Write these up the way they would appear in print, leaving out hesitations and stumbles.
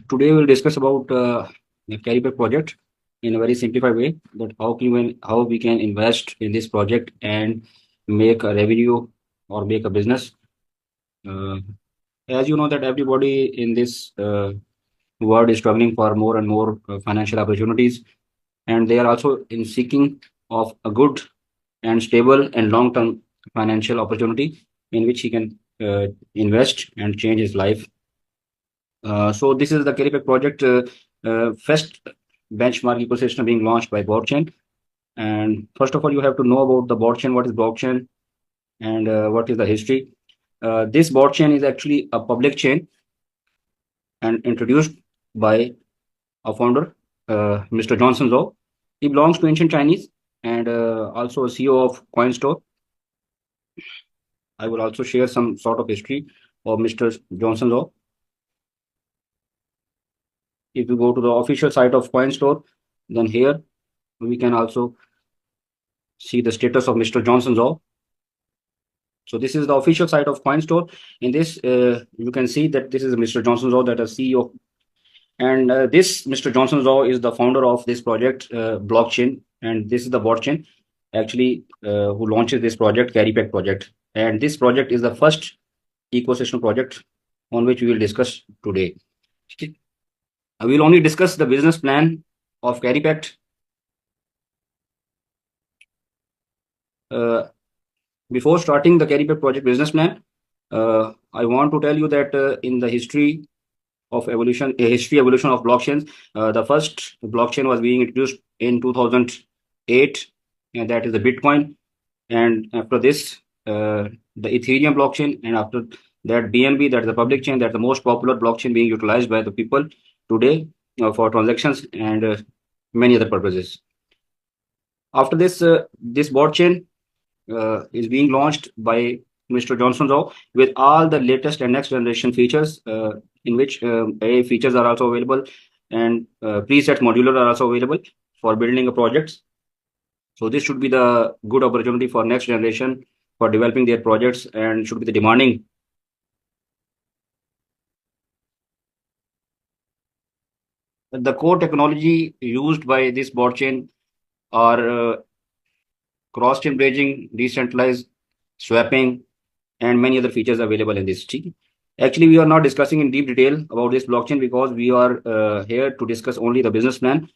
Today we'll discuss about the CaryPact project in a very simplified way. That how we can invest in this project and make a revenue or make a business. Uh, as you know that everybody in this world is struggling for more and more financial opportunities, and they are also in seeking of a good and stable and long-term financial opportunity in which he can invest and change his life. So this is the CaryPact project first benchmark ecosystem being launched by blockchain. And first of all, you have to know about the blockchain. What is blockchain and what is the history? This blockchain is actually a public chain and introduced by a founder, Mr. Johnson Zhao. He belongs to ancient Chinese and also a CEO of Coinstore. I will also share some sort of history of Mr. Johnson Zhao. If you go to the official site of Coinstore, then here we can also see the status of Mr. Johnson Zhao. So this is the official site of Coinstore. In this, you can see that this is Mr. Johnson Zhao, that is CEO. And this Mr. Johnson Zhao is the founder of this project, blockchain. And this is the blockchain actually who launches this project, CaryPact project. And this project is the first ecosystem project on which we will discuss today. I will only discuss the business plan of CaryPact. Before starting the CaryPact project business plan, I want to tell you that in the history of evolution of blockchains, the first blockchain was being introduced in 2008, and that is the Bitcoin. And after this, the Ethereum blockchain, and after that BNB, that is the public chain, that is the most popular blockchain being utilized by the people today for transactions and many other purposes. After this, this blockchain is being launched by Mr. Johnson Zhao with all the latest and next generation features, in which AI features are also available, and preset modular are also available for building a projects. So this should be the good opportunity for next generation for developing their projects, and should be the demanding. The core technology used by this blockchain are cross-chain bridging, decentralized swapping, and many other features available in this tree. Actually, we are not discussing in deep detail about this blockchain because we are here to discuss only the business plan.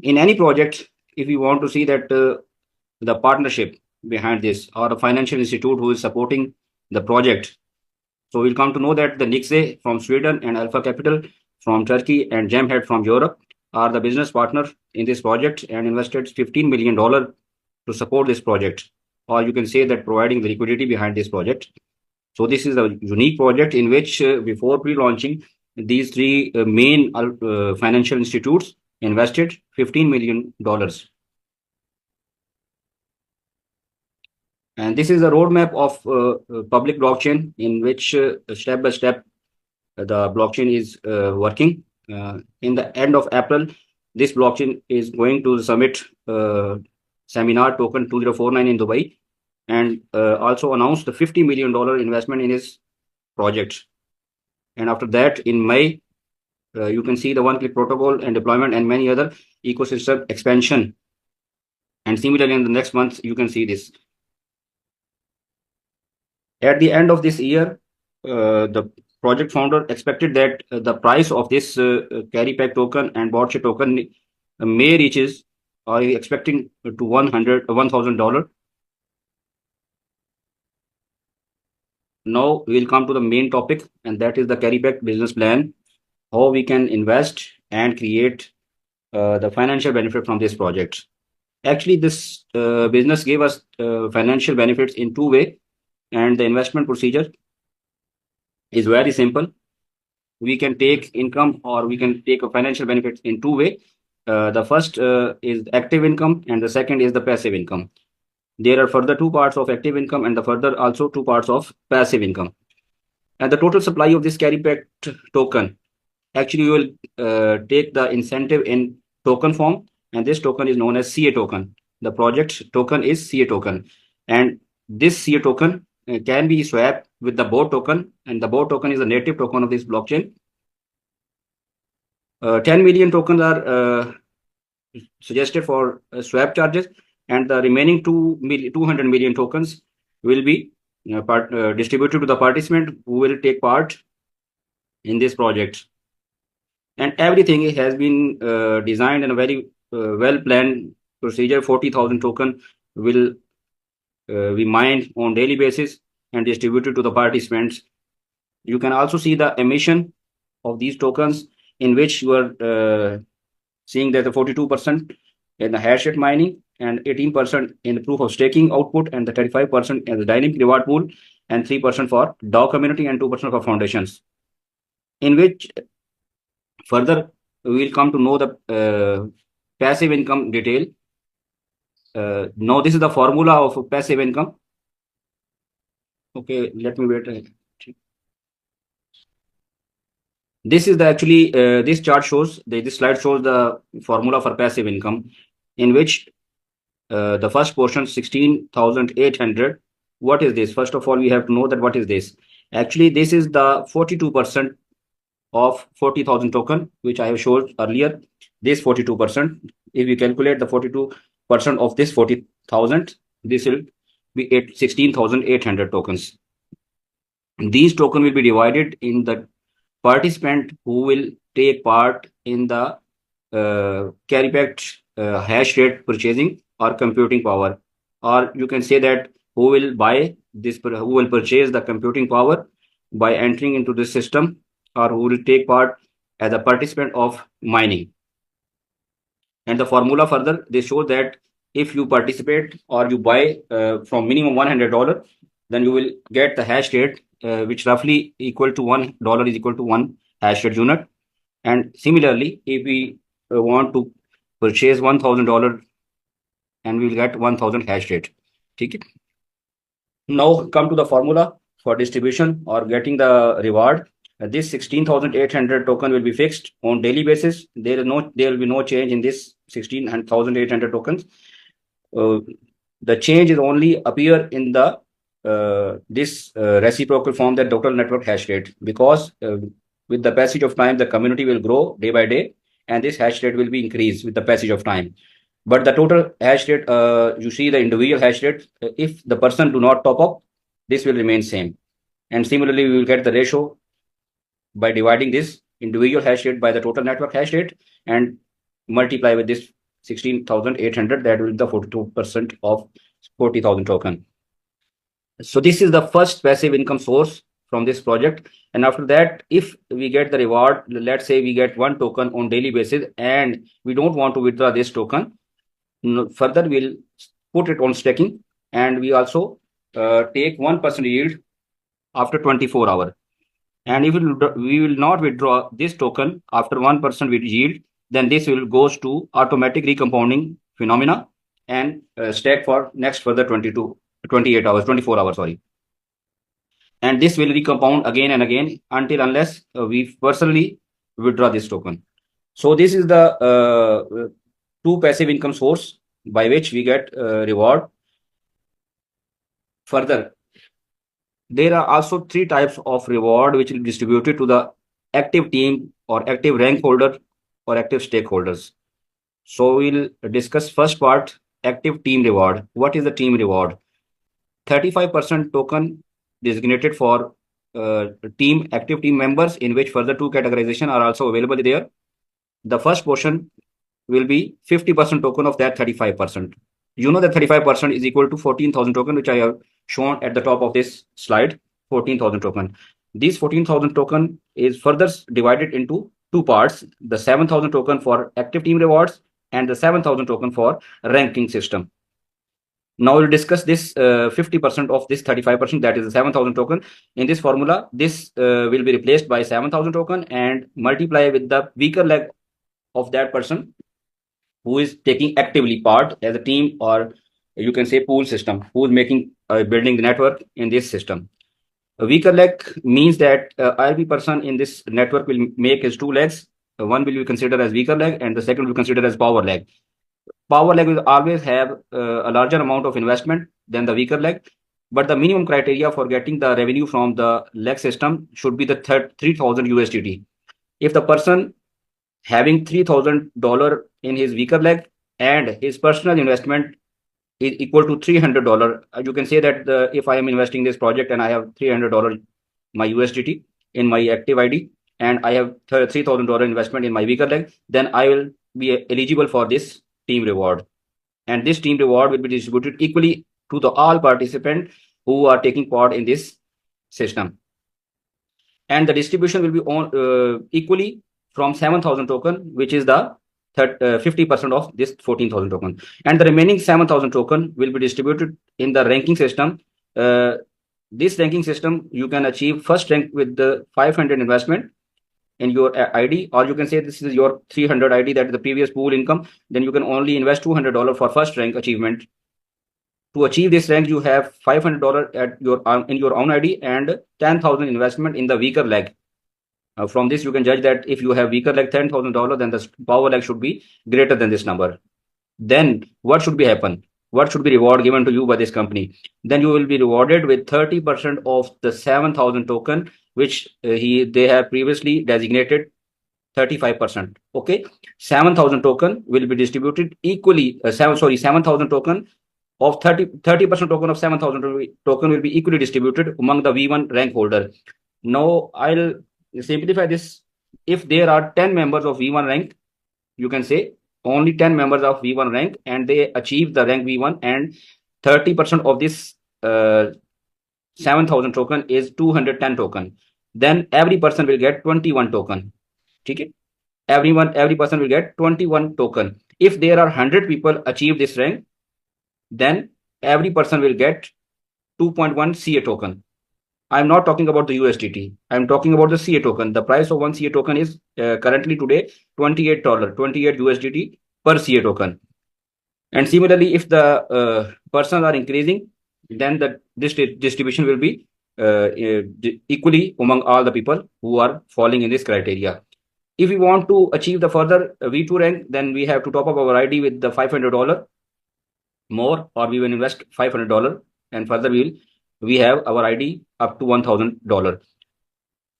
In any project, if you want to see that the partnership behind this or a financial institute who is supporting the project, so we'll come to know that the Nixe from Sweden and Alpha Capital from Turkey and Gemhead from Europe are the business partner in this project and invested $15 million to support this project, or you can say that providing the liquidity behind this project. So this is a unique project in which before pre-launching, these three main financial institutes invested $15 million. And this is a roadmap of public blockchain in which step by step the blockchain is working. In the end of April, this blockchain is going to the summit seminar token 2049 in Dubai, and also announced the $50 million investment in his project. And after that, in May, you can see the one-click protocol and deployment and many other ecosystem expansion. And similarly, in the next month, you can see this. At the end of this year, the project founder expected that the price of this CaryPact token and blockchain token may reaches, or expecting to $1,000. Now we'll come to the main topic, and that is the CaryPact business plan, how we can invest and create the financial benefit from this project. Actually, this business gave us financial benefits in two ways, and the investment procedure is very simple. We can take income or we can take a financial benefit in two ways. The first is active income, and the second is the passive income. There are further two parts of active income and the further also two parts of passive income. And the total supply of this CaryPact token, actually you will take the incentive in token form, and this token is known as CA token. The project token is CA token, and this CA token can be swapped with the BOT token, and the BOT token is a native token of this blockchain. 10 million tokens are suggested for swap charges, and the remaining 200 million tokens will be distributed to the participant who will take part in this project. And everything has been designed in a very well planned procedure. 40,000 token will be mined on daily basis and distributed to the participants. You can also see the emission of these tokens, in which you are seeing that the 42% in the hash rate mining and 18% in the proof of staking output, and the 35% in the dynamic reward pool, and 3% for DAO community and 2% for foundations. In which further we will come to know the passive income detail. Now this is the formula of passive income. Okay, let me wait. This is the actually this chart shows this slide shows the formula for passive income, in which the first portion 16,800. What is this? First of all, we have to know that what is this. Actually, this is the 42% of 40,000 token, which I have showed earlier. This 42%, if we calculate the 42% of this 40,000, this will be 16,800 tokens. These tokens will be divided in the participant who will take part in the CaryPact hash rate purchasing or computing power, or you can say that who will buy this, who will purchase the computing power by entering into this system, or who will take part as a participant of mining. And the formula further, they show that if you participate or you buy from minimum $100, then you will get the hash rate which roughly equal to $1 is equal to 1 hash rate unit. And similarly, if we want to purchase $1,000, and we will get 1,000 hash rate. Okay. Now come to the formula for distribution or getting the reward. This 16,800 token will be fixed on daily basis. There will be no change in this 16,800 tokens. The change is only appear in the this reciprocal form, that total network hash rate, because with the passage of time the community will grow day by day, and this hash rate will be increased with the passage of time. But the total hash rate, you see the individual hash rate, if the person do not top up, this will remain same. And similarly, we will get the ratio by dividing this individual hash rate by the total network hash rate and multiply with this 16,800, that will be the 42% of 40,000 token. So this is the first passive income source from this project. And after that, if we get the reward, let's say we get 1 token on daily basis, and we don't want to withdraw this token, further we'll put it on staking, and we also take 1% yield after 24 hours. And if we will not withdraw this token after 1% with yield, then this will goes to automatic recompounding phenomena and stack for next further 24 hours, sorry. And this will recompound again and again unless we personally withdraw this token. So this is the 2 passive income source by which we get reward. Further, there are also 3 types of reward which will be distributed to the active team or active rank holder or active stakeholders. So we'll discuss first part, active team reward. What is the team reward? 35% token designated for active team members, in which further 2 categorization are also available there. The first portion will be 50% token of that 35%. You know that 35% is equal to 14,000 token, which I have shown at the top of this slide, 14,000 token. This 14,000 token is further divided into 2 parts, the 7,000 token for active team rewards and the 7,000 token for ranking system. Now we'll discuss this 50% of this 35%, that is the 7,000 token. In this formula, this will be replaced by 7,000 token and multiply with the weaker leg of that person who is taking actively part as a team, or you can say pool system, who is making building the network in this system. A weaker leg means that every person in this network will make his 2 legs. One will be considered as weaker leg, and the second will be considered as power leg. Power leg will always have a larger amount of investment than the weaker leg, but the minimum criteria for getting the revenue from the leg system should be the 3,000 USDT. If the person having $3,000 in his weaker leg, and his personal investment is equal to $300. You can say that if I am investing this project and I have $300 my USDT in my active ID, and I have $3,000 investment in my weaker leg, then I will be eligible for this team reward. And this team reward will be distributed equally to the all participants who are taking part in this system. And the distribution will be equally from 7,000 token, which is the 50% of this 14,000 token. And the remaining 7,000 token will be distributed in the ranking system. This ranking system, you can achieve first rank with the 500 investment in your ID, or you can say this is your 300 ID, that is the previous pool income. Then you can only invest $200 for first rank achievement. To achieve this rank, you have $500 at your in your own ID and 10,000 investment in the weaker leg. From this, you can judge that if you have weaker leg $10,000, then the power leg should be greater than this number. Then what should be happen? What should be reward given to you by this company? Then you will be rewarded with 30% of the 7,000 token, which they have previously designated 35%. Okay, 7,000 token will be distributed equally. 7,000 token of 30% token of 7,000 token will be equally distributed among the V1 rank holder. Now I'll simplify this. If there are 10 members of V1 rank, you can say only 10 members of V1 rank, and they achieve the rank V1, and 30% of this 7,000 token is 210 token. Then every person will get 21 token. Okay? Every person will get 21 token. If there are 100 people achieve this rank, then every person will get 2.1 CA token. I'm not talking about the USDT. I'm talking about the CA token. The price of one CA token is currently today $28, 28 USDT per CA token. And similarly, if the persons are increasing, then this distribution will be equally among all the people who are falling in this criteria. If we want to achieve the further V2 rank, then we have to top up our ID with the $500 more, or we will invest $500, and further we have our ID up to $1,000.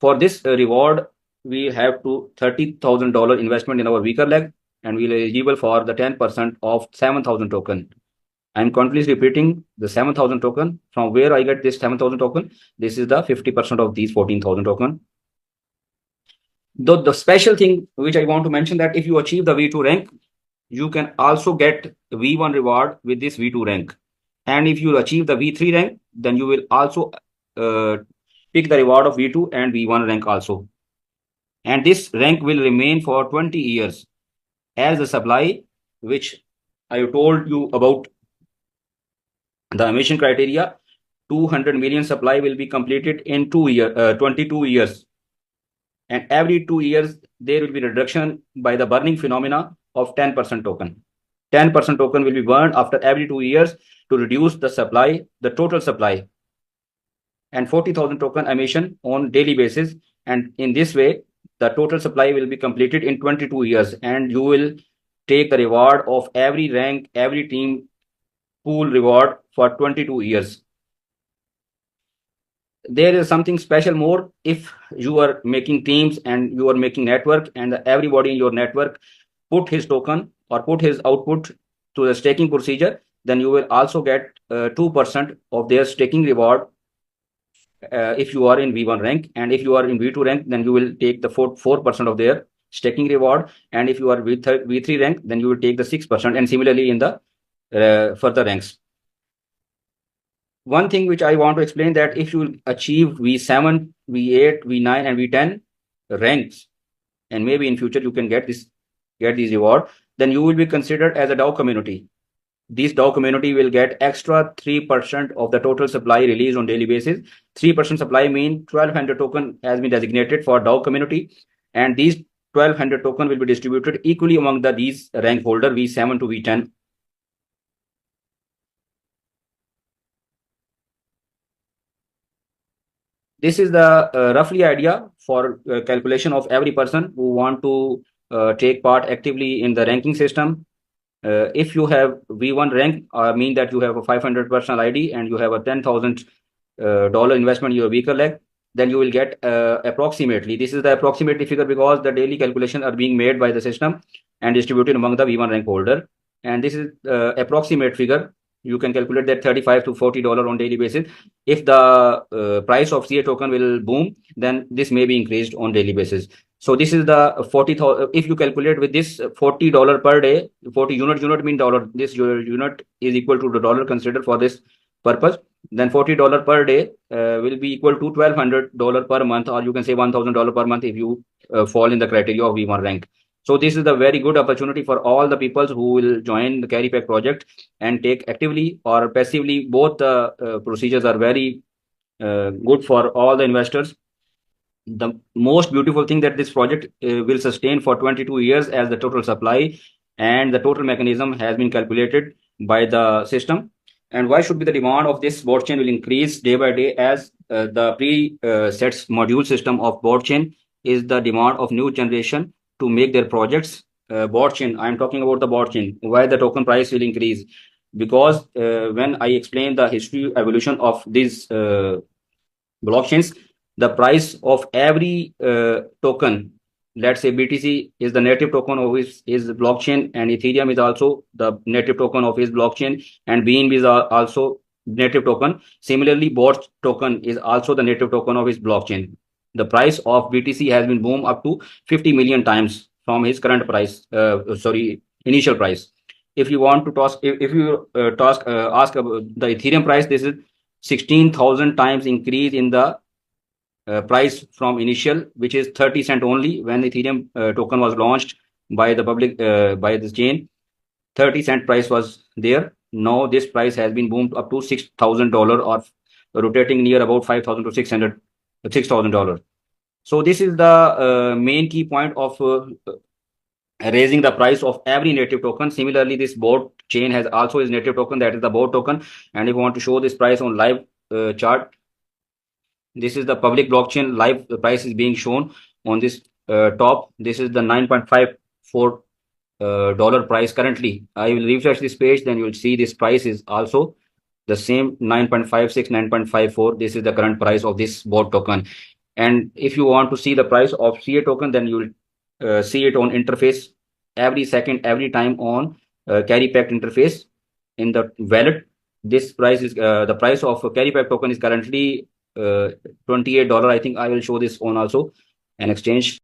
For this reward, we have to $30,000 investment in our weaker leg, and we will eligible for the 10% of 7,000 token. I'm continuously repeating the 7,000 token. From where I get this 7,000 token? This is the 50% of these 14,000 token. The special thing which I want to mention, that if you achieve the V2 rank, you can also get V1 reward with this V2 rank. And if you achieve the V3 rank, then you will also pick the reward of V2 and V1 rank also. And this rank will remain for 20 years as the supply, which I told you about the emission criteria. 200 million supply will be completed in 22 years. And every 2 years, there will be reduction by the burning phenomena of 10% token. 10% token will be burned after every 2 years to reduce the supply, the total supply, and 40,000 token emission on daily basis. And in this way, the total supply will be completed in 22 years, and you will take the reward of every rank, every team pool reward for 22 years. There is something special more. If you are making teams and you are making network, and everybody in your network put his token or put his output to the staking procedure, then you will also get 2% of their staking reward if you are in V1 rank. And if you are in V2 rank, then you will take the 4% of their staking reward. And if you are V3 rank, then you will take the 6%, and similarly in the further ranks. One thing which I want to explain, that if you achieve V7, V8, V9, and V10 ranks, and maybe in future you can get these reward, then you will be considered as a DAO community. This DAO community will get extra 3% of the total supply released on daily basis. 3% supply mean 1,200 token has been designated for DAO community, and these 1,200 token will be distributed equally among these rank holder V7 to V10. This is the roughly idea for calculation of every person who want to take part actively in the ranking system. If you have V1 rank, mean that you have a 500 personal ID and you have a $10,000 investment in your vehicle leg. then you will get approximately, this is the approximately figure because the daily calculations are being made by the system and distributed among the V1 rank holder. And this is approximate figure. You can calculate that $35 to $40 on daily basis. If the price of CA token will boom, then this may be increased on daily basis. So this is the 40,000. If you calculate with this $40 per day, 40 unit mean dollar. This unit is equal to the dollar considered for this purpose. Then $40 per day will be equal to $1,200 per month, or you can say $1,000 per month if you fall in the criteria of V1 rank. So this is a very good opportunity for all the people who will join the CaryPact project and take actively or passively. Both the procedures are very good for all the investors. The most beautiful thing that this project will sustain for 22 years as the total supply, and the total mechanism has been calculated by the system. And why should be the demand of this bot chain will increase day by day, as the pre-sets module system of bot chain is the demand of new generation to make their projects bot chain. I'm talking about the bot chain. Why the token price will increase? Because when I explain the history evolution of these blockchains, the price of every token, let's say BTC is the native token of his blockchain, and Ethereum is also the native token of his blockchain, and Beam is also native token. Similarly, bot token is also the native token of his blockchain. The price of BTC has been boomed up to 50 million times from his current price, initial price. If you want to toss, if you ask about the Ethereum price, this is 16,000 times increase in the price from initial, which is 30 cent only when Ethereum token was launched by the public, by this chain. 30 cent price was there. Now this price has been boomed up to $6,000, or rotating near about 5,000 to $6,000. So this is the main key point of raising the price of every native token. Similarly, this bot chain has also its native token, that is the bot token. And if you want to show this price on live chart, this is the public blockchain live price is being shown on this top. This is the $9.54 dollar price currently. I will refresh this page, then you will see this price is also the same 9.56, 9.54. This is the current price of this bot token. And if you want to see the price of CA token, then you will see it on interface every second, every time on CaryPact interface in the wallet. This price is the price of CaryPact token is currently $28. I think I will show this on also an exchange.